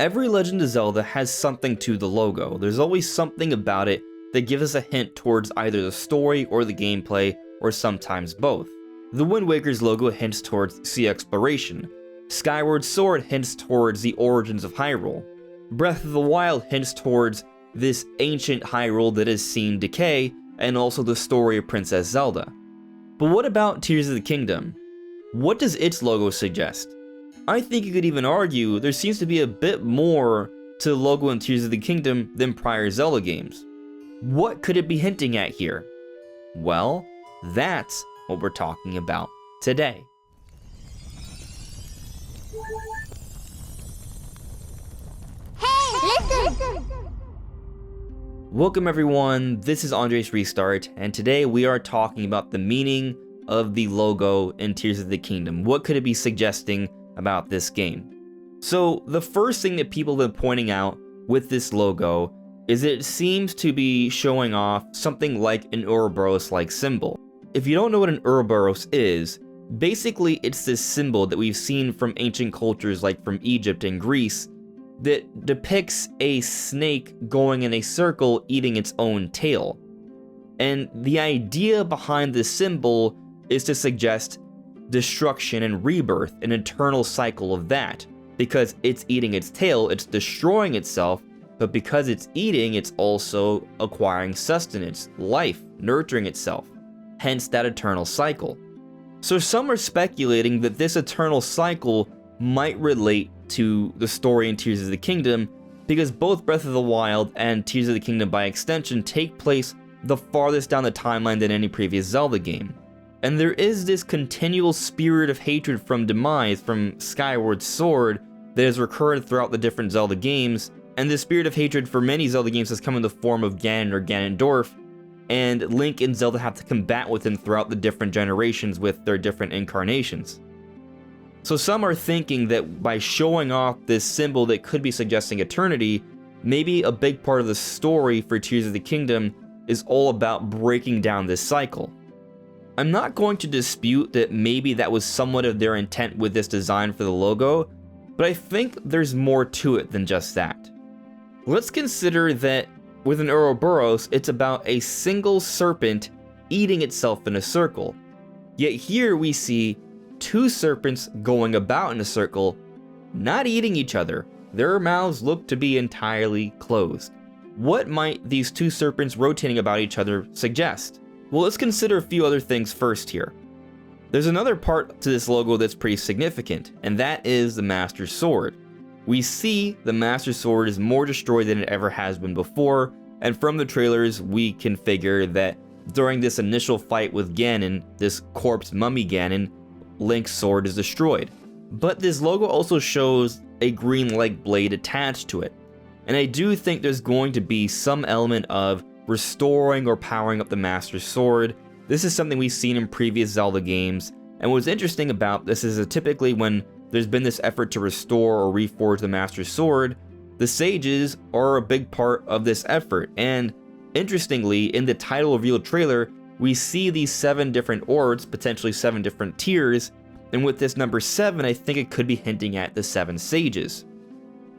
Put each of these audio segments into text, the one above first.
Every Legend of Zelda has something to the logo. There's always something about it that gives us a hint towards either the story or the gameplay, or sometimes both. The Wind Waker's logo hints towards sea exploration. Skyward Sword hints towards the origins of Hyrule. Breath of the Wild hints towards this ancient Hyrule that has seen decay, and also the story of Princess Zelda. But what about Tears of the Kingdom? What does its logo suggest? I think you could even argue there seems to be a bit more to the logo in Tears of the Kingdom than prior Zelda games. What could it be hinting at here? Well, that's what we're talking about today. Hey, listen! Welcome everyone, this is Andre's Restart, and today we are talking about the meaning of the logo in Tears of the Kingdom. What could it be suggesting about this game? So the first thing that people have been pointing out with this logo is that it seems to be showing off something like an Ouroboros-like symbol. If you don't know what an Ouroboros is, basically it's this symbol that we've seen from ancient cultures like from Egypt and Greece that depicts a snake going in a circle eating its own tail. And the idea behind this symbol is to suggest destruction and rebirth, an eternal cycle of that. Because it's eating its tail, it's destroying itself, but because it's eating, it's also acquiring sustenance, life, nurturing itself. Hence that eternal cycle. So some are speculating that this eternal cycle might relate to the story in Tears of the Kingdom, because both Breath of the Wild and Tears of the Kingdom by extension take place the farthest down the timeline than any previous Zelda game. And there is this continual spirit of hatred from Demise from Skyward Sword that is recurrent throughout the different Zelda games, and this spirit of hatred for many Zelda games has come in the form of Ganon or Ganondorf, and Link and Zelda have to combat with him throughout the different generations with their different incarnations. So some are thinking that by showing off this symbol that could be suggesting eternity, maybe a big part of the story for Tears of the Kingdom is all about breaking down this cycle. I'm not going to dispute that maybe that was somewhat of their intent with this design for the logo, but I think there's more to it than just that. Let's consider that with an Ouroboros, it's about a single serpent eating itself in a circle. Yet here we see two serpents going about in a circle, not eating each other. Their mouths look to be entirely closed. What might these two serpents rotating about each other suggest? Well, let's consider a few other things first here. There's another part to this logo that's pretty significant, and that is the Master Sword. We see the Master Sword is more destroyed than it ever has been before, and from the trailers we can figure that during this initial fight with Ganon, this corpse mummy Ganon, Link's sword is destroyed. But this logo also shows a green-like blade attached to it, and I do think there's going to be some element of restoring or powering up the Master Sword. This is something we've seen in previous Zelda games, and what's interesting about this is that typically when there's been this effort to restore or reforge the Master Sword, the sages are a big part of this effort, and interestingly, in the title reveal trailer, we see these 7 different orbs, potentially 7 different tiers, and with this number 7, I think it could be hinting at the 7 sages.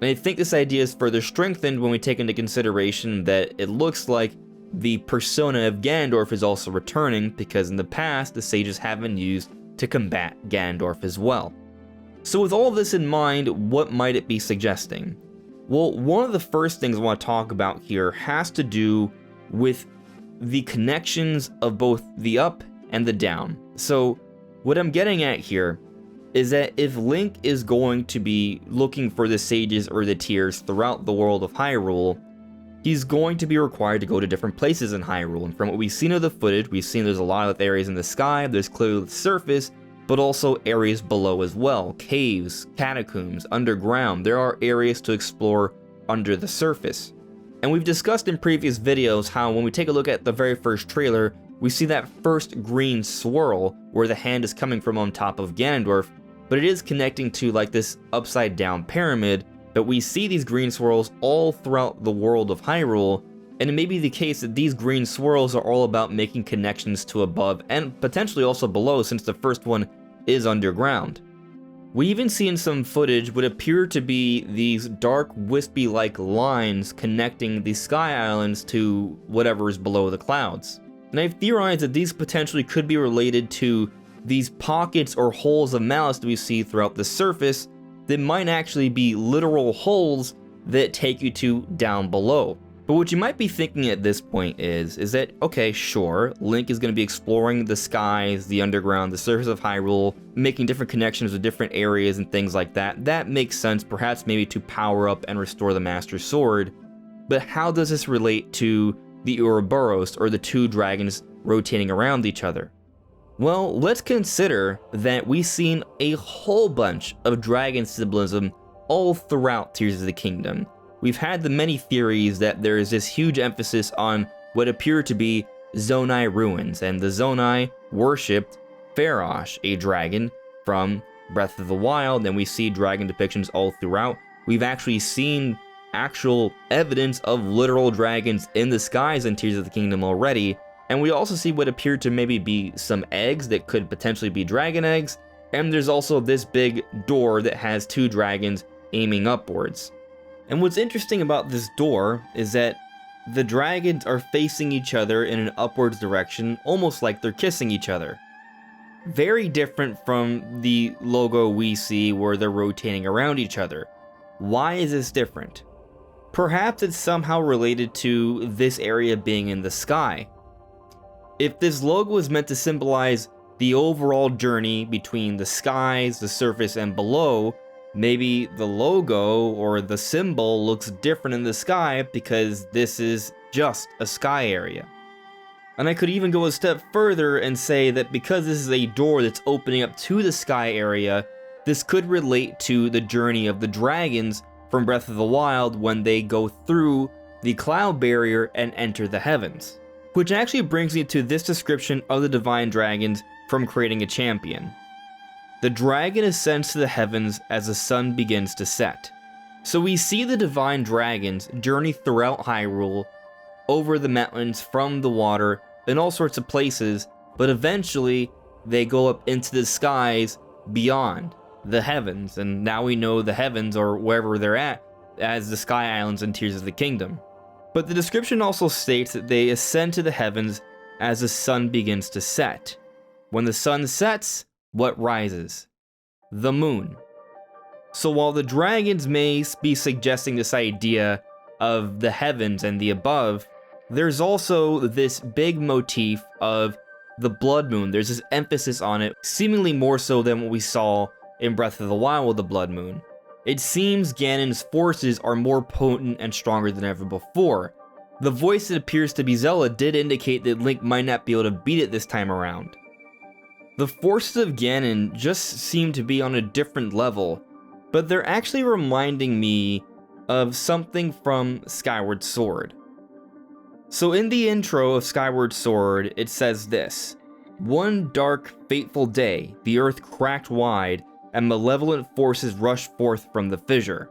And I think this idea is further strengthened when we take into consideration that it looks like the persona of Ganondorf is also returning, because in the past, the sages have been used to combat Ganondorf as well. So with all of this in mind, what might it be suggesting? Well, one of the first things I want to talk about here has to do with the connections of both the up and the down. So what I'm getting at here is that if Link is going to be looking for the sages or the tiers throughout the world of Hyrule, he's going to be required to go to different places in Hyrule. And from what we've seen of the footage, we've seen there's a lot of areas in the sky, there's clearly the surface, but also areas below as well. Caves, catacombs, underground. There are areas to explore under the surface. And we've discussed in previous videos how when we take a look at the very first trailer, we see that first green swirl where the hand is coming from on top of Ganondorf, but it is connecting to like this upside down pyramid. But we see these green swirls all throughout the world of Hyrule, and it may be the case that these green swirls are all about making connections to above and potentially also below, since the first one is underground. We even see in some footage what appear to be these dark, wispy-like lines connecting the Sky Islands to whatever is below the clouds. And I've theorized that these potentially could be related to these pockets or holes of malice that we see throughout the surface that might actually be literal holes that take you to down below. But what you might be thinking at this point is that, okay, sure, Link is going to be exploring the skies, the underground, the surface of Hyrule, making different connections with different areas and things like that. That makes sense, perhaps maybe to power up and restore the Master Sword. But how does this relate to the Ouroboros, or the two dragons rotating around each other? Well, let's consider that we've seen a whole bunch of dragon symbolism all throughout Tears of the Kingdom. We've had the many theories that there is this huge emphasis on what appear to be Zonai ruins, and the Zonai worshipped Farosh, a dragon from Breath of the Wild, and we see dragon depictions all throughout. We've actually seen actual evidence of literal dragons in the skies in Tears of the Kingdom already, and we also see what appear to maybe be some eggs that could potentially be dragon eggs, and there's also this big door that has two dragons aiming upwards. And what's interesting about this door is that the dragons are facing each other in an upwards direction, almost like they're kissing each other. Very different from the logo we see where they're rotating around each other. Why is this different? Perhaps it's somehow related to this area being in the sky. If this logo is meant to symbolize the overall journey between the skies, the surface, and below, maybe the logo or the symbol looks different in the sky because this is just a sky area. And I could even go a step further and say that because this is a door that's opening up to the sky area, this could relate to the journey of the dragons from Breath of the Wild when they go through the cloud barrier and enter the heavens. Which actually brings me to this description of the divine dragons from Creating a Champion. The dragon ascends to the heavens as the sun begins to set. So we see the divine dragons journey throughout Hyrule, over the mountains, from the water, in all sorts of places, but eventually they go up into the skies beyond the heavens, and now we know the heavens, or wherever they're at, as the Sky Islands in Tears of the Kingdom. But the description also states that they ascend to the heavens as the sun begins to set. When the sun sets, what rises? The moon. So while the dragons may be suggesting this idea of the heavens and the above, there's also this big motif of the blood moon. There's this emphasis on it, seemingly more so than what we saw in Breath of the Wild with the blood moon. It seems Ganon's forces are more potent and stronger than ever before. The voice that appears to be Zelda did indicate that Link might not be able to beat it this time around. The forces of Ganon just seem to be on a different level, but they're actually reminding me of something from Skyward Sword. So in the intro of Skyward Sword, it says this: "One dark, fateful day, the earth cracked wide, and malevolent forces rushed forth from the fissure."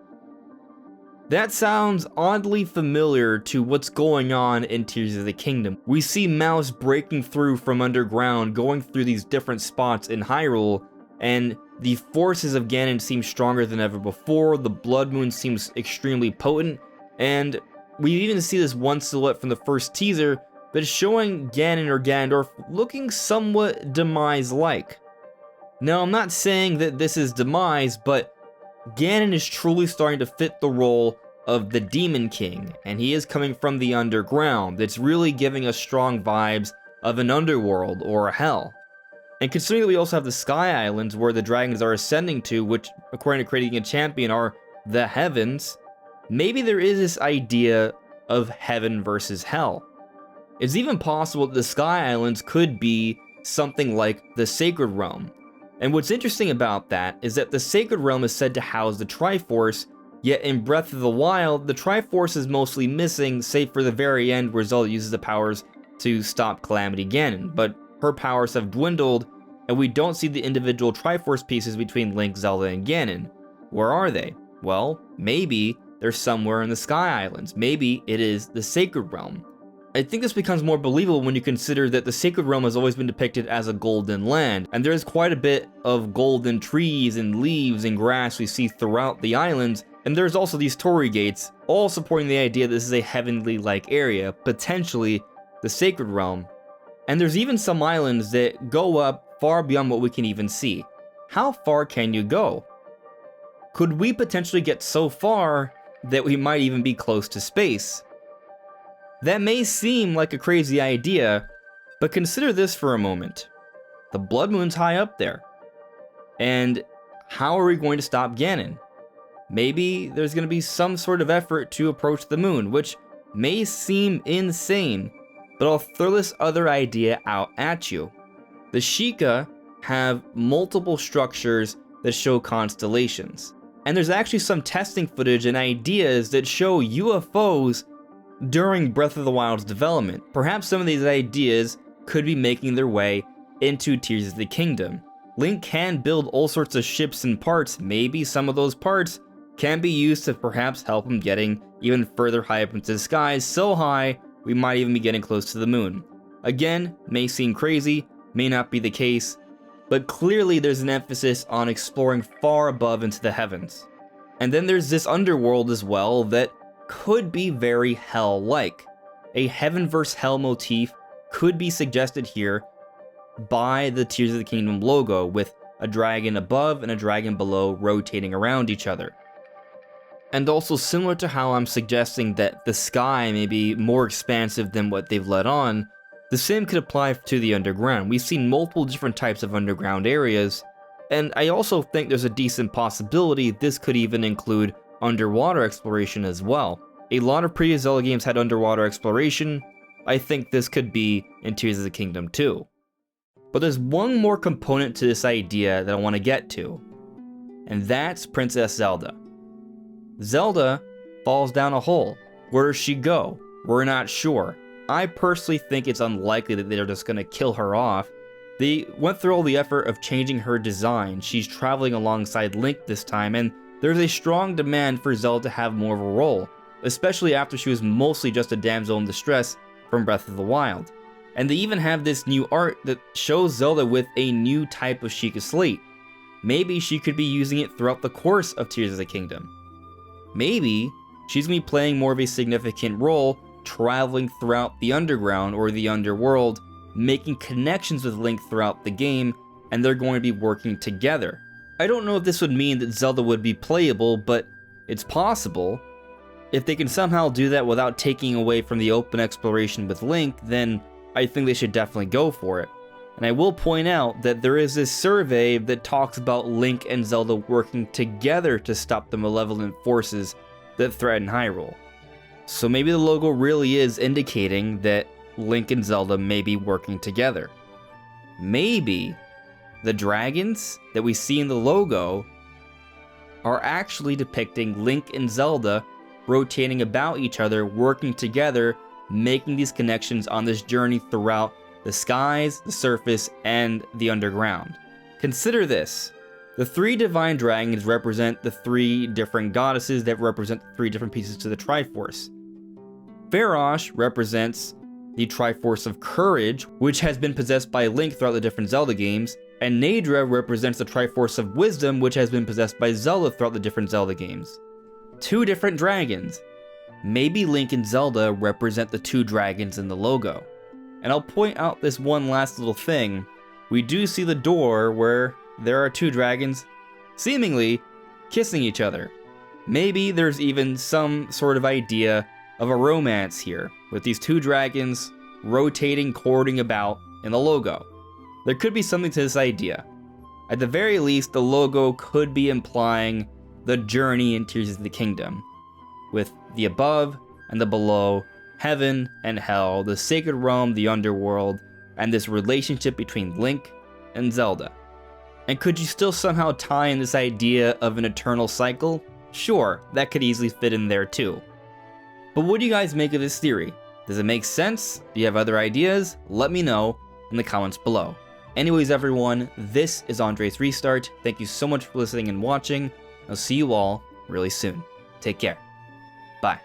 That sounds oddly familiar to what's going on in Tears of the Kingdom. We see mouths breaking through from underground, going through these different spots in Hyrule, and the forces of Ganon seem stronger than ever before. The Blood Moon seems extremely potent, and we even see this one silhouette from the first teaser that is showing Ganon or Ganondorf looking somewhat Demise-like. Now, I'm not saying that this is Demise, but Ganon is truly starting to fit the role of the Demon King, and he is coming from the underground. It's really giving us strong vibes of an underworld or a hell. And considering that we also have the Sky Islands where the dragons are ascending to, which, according to Creating a Champion, are the heavens, maybe there is this idea of heaven versus hell. It's even possible that the Sky Islands could be something like the Sacred Realm. And what's interesting about that is that the Sacred Realm is said to house the Triforce, yet in Breath of the Wild, the Triforce is mostly missing, save for the very end where Zelda uses the powers to stop Calamity Ganon, but her powers have dwindled, and we don't see the individual Triforce pieces between Link, Zelda, and Ganon. Where are they? Well, maybe they're somewhere in the Sky Islands. Maybe it is the Sacred Realm. I think this becomes more believable when you consider that the Sacred Realm has always been depicted as a golden land, and there is quite a bit of golden trees and leaves and grass we see throughout the islands, and there's also these torii gates, all supporting the idea that this is a heavenly-like area, potentially the Sacred Realm. And there's even some islands that go up far beyond what we can even see. How far can you go? Could we potentially get so far that we might even be close to space? That may seem like a crazy idea, but consider this for a moment. The Blood Moon's high up there. And how are we going to stop Ganon? Maybe there's going to be some sort of effort to approach the moon, which may seem insane, but I'll throw this other idea out at you. The Sheikah have multiple structures that show constellations. And there's actually some testing footage and ideas that show UFOs during Breath of the Wild's development. Perhaps some of these ideas could be making their way into Tears of the Kingdom. Link can build all sorts of ships and parts. Maybe some of those parts can be used to perhaps help him getting even further high up into the skies, so high we might even be getting close to the moon. Again, may seem crazy, may not be the case, but clearly there's an emphasis on exploring far above into the heavens. And then there's this underworld as well that could be very hell-like. A heaven vs. hell motif could be suggested here by the Tears of the Kingdom logo, with a dragon above and a dragon below rotating around each other. And also, similar to how I'm suggesting that the sky may be more expansive than what they've let on, the same could apply to the underground. We've seen multiple different types of underground areas, and I also think there's a decent possibility this could even include underwater exploration as well. A lot of previous Zelda games had underwater exploration. I think this could be in Tears of the Kingdom too. But there's one more component to this idea that I want to get to, and that's Princess Zelda. Zelda falls down a hole. Where does she go? We're not sure. I personally think it's unlikely that they're just going to kill her off. They went through all the effort of changing her design. She's traveling alongside Link this time, and there's a strong demand for Zelda to have more of a role, especially after she was mostly just a damsel in distress from Breath of the Wild. And they even have this new art that shows Zelda with a new type of Sheikah Slate. Maybe she could be using it throughout the course of Tears of the Kingdom. Maybe she's going to be playing more of a significant role traveling throughout the underground or the underworld, making connections with Link throughout the game, and they're going to be working together. I don't know if this would mean that Zelda would be playable, but it's possible. If they can somehow do that without taking away from the open exploration with Link, then I think they should definitely go for it. And I will point out that there is this survey that talks about Link and Zelda working together to stop the malevolent forces that threaten Hyrule. So maybe the logo really is indicating that Link and Zelda may be working together. Maybe the dragons that we see in the logo are actually depicting Link and Zelda rotating about each other, working together, making these connections on this journey throughout the skies, the surface, and the underground. Consider this. The three divine dragons represent the three different goddesses that represent the three different pieces to the Triforce. Farosh represents the Triforce of Courage, which has been possessed by Link throughout the different Zelda games, and Naydra represents the Triforce of Wisdom, which has been possessed by Zelda throughout the different Zelda games. Two different dragons. Maybe Link and Zelda represent the two dragons in the logo. And I'll point out this one last little thing. We do see the door where there are two dragons seemingly kissing each other. Maybe there's even some sort of idea of a romance here, with these two dragons rotating, courting about in the logo. There could be something to this idea. At the very least, the logo could be implying the journey in Tears of the Kingdom, with the above and the below, heaven and hell, the sacred realm, the underworld, and this relationship between Link and Zelda. And could you still somehow tie in this idea of an eternal cycle? Sure, that could easily fit in there too. But what do you guys make of this theory? Does it make sense? Do you have other ideas? Let me know in the comments below. Anyways, everyone, this is Andre's Restart. Thank you so much for listening and watching. I'll see you all really soon. Take care. Bye.